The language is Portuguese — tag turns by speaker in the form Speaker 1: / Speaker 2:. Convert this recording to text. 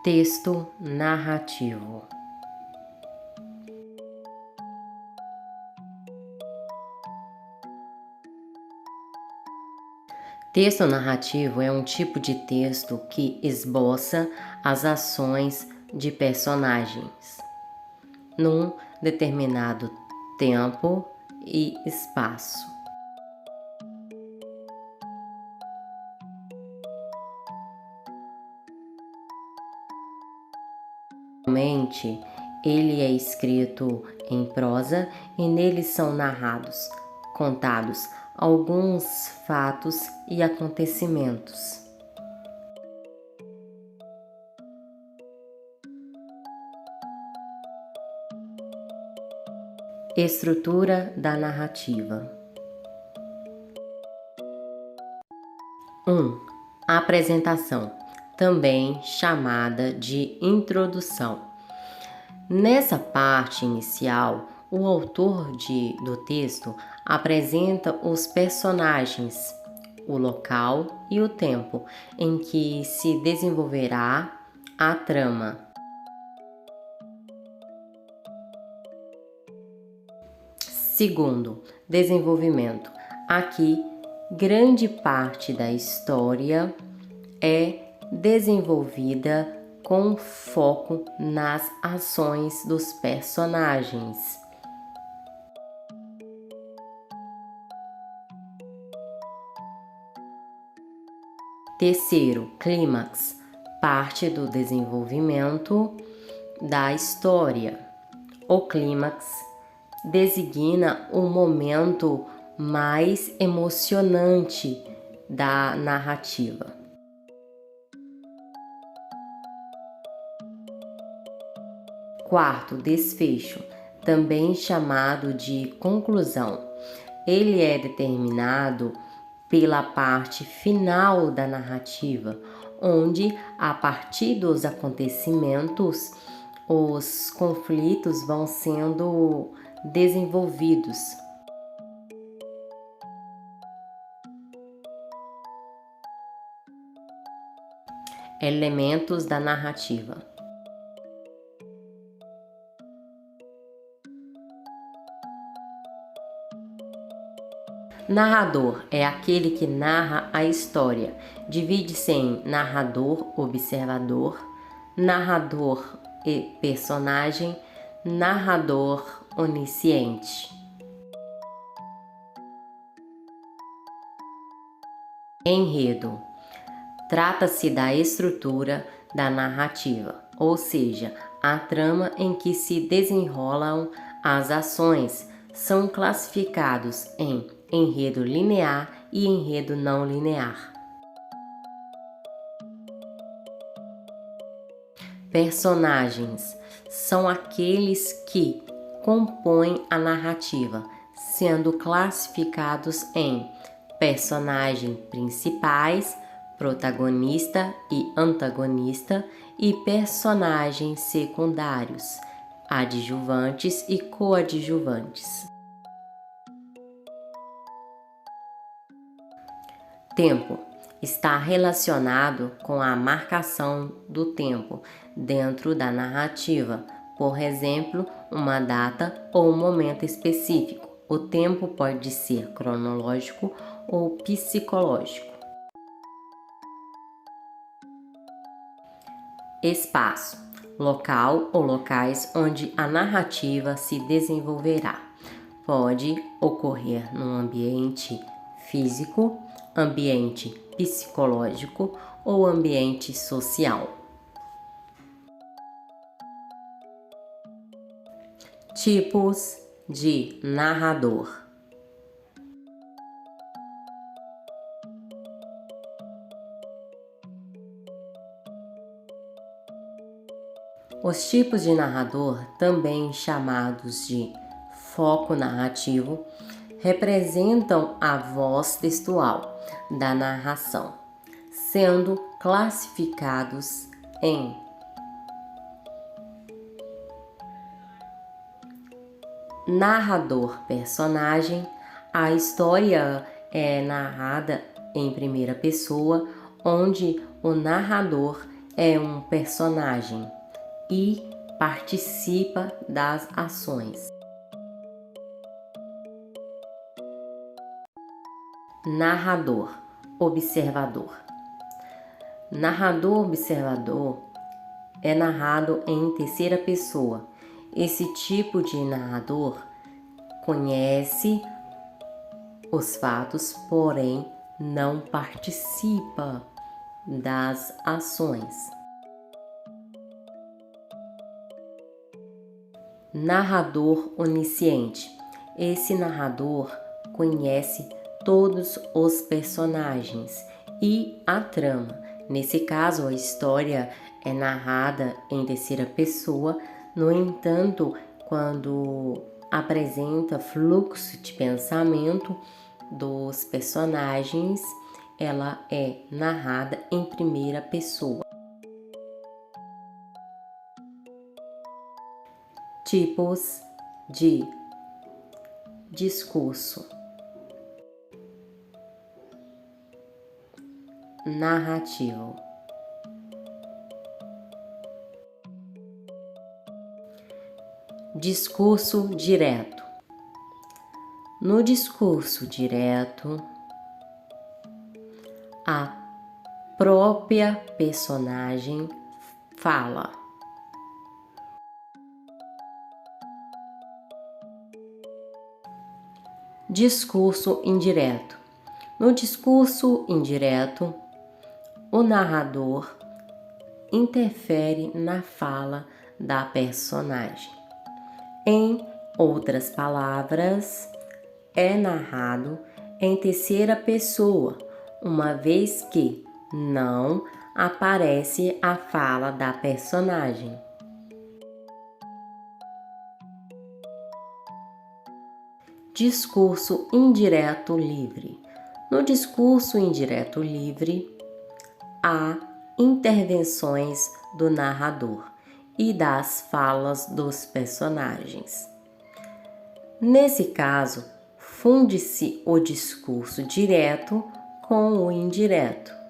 Speaker 1: Texto narrativo. Texto narrativo é um tipo de texto que esboça as ações de personagens num determinado tempo e espaço. Normalmente, ele é escrito em prosa e nele são contados alguns fatos e acontecimentos. Estrutura da narrativa. 1. Apresentação, também chamada de introdução. Nessa parte inicial, o autor do texto apresenta os personagens, o local e o tempo em que se desenvolverá a trama. Segundo, desenvolvimento. Aqui, grande parte da história é desenvolvida com foco nas ações dos personagens. Terceiro, clímax, parte do desenvolvimento da história. O clímax designa o momento mais emocionante da narrativa. Quarto, desfecho, também chamado de conclusão. Ele é determinado pela parte final da narrativa, onde, a partir dos acontecimentos, os conflitos vão sendo desenvolvidos. Elementos da narrativa. Narrador é aquele que narra a história. Divide-se em narrador-observador, narrador e personagem, narrador onisciente. Enredo. Trata-se da estrutura da narrativa, ou seja, a trama em que se desenrolam as ações. São classificados em enredo linear e enredo não linear. Personagens são aqueles que compõem a narrativa, sendo classificados em personagens principais, protagonista e antagonista, e personagens secundários, adjuvantes e coadjuvantes. Tempo está relacionado com a marcação do tempo dentro da narrativa, por exemplo, uma data ou um momento específico. O tempo pode ser cronológico ou psicológico. Espaço, local ou locais onde a narrativa se desenvolverá. Pode ocorrer num ambiente físico, ambiente psicológico ou ambiente social. Tipos de narrador. Os tipos de narrador, também chamados de foco narrativo, representam a voz textual da narração, sendo classificados em narrador-personagem. A história é narrada em primeira pessoa, onde o narrador é um personagem e participa das ações. Narrador, observador. Narrador-observador é narrado em terceira pessoa. Esse tipo de narrador conhece os fatos, porém não participa das ações. Narrador onisciente. Esse narrador conhece todos os personagens e a trama. Nesse caso, a história é narrada em terceira pessoa, no entanto, quando apresenta fluxo de pensamento dos personagens, ela é narrada em primeira pessoa. Tipos de discurso. Narrativo. Discurso direto. No discurso direto, a própria personagem fala. Discurso indireto. No discurso indireto, o narrador interfere na fala da personagem. Em outras palavras, é narrado em terceira pessoa, uma vez que não aparece a fala da personagem. Discurso indireto livre. No discurso indireto livre, há intervenções do narrador e das falas dos personagens. Nesse caso, funde-se o discurso direto com o indireto.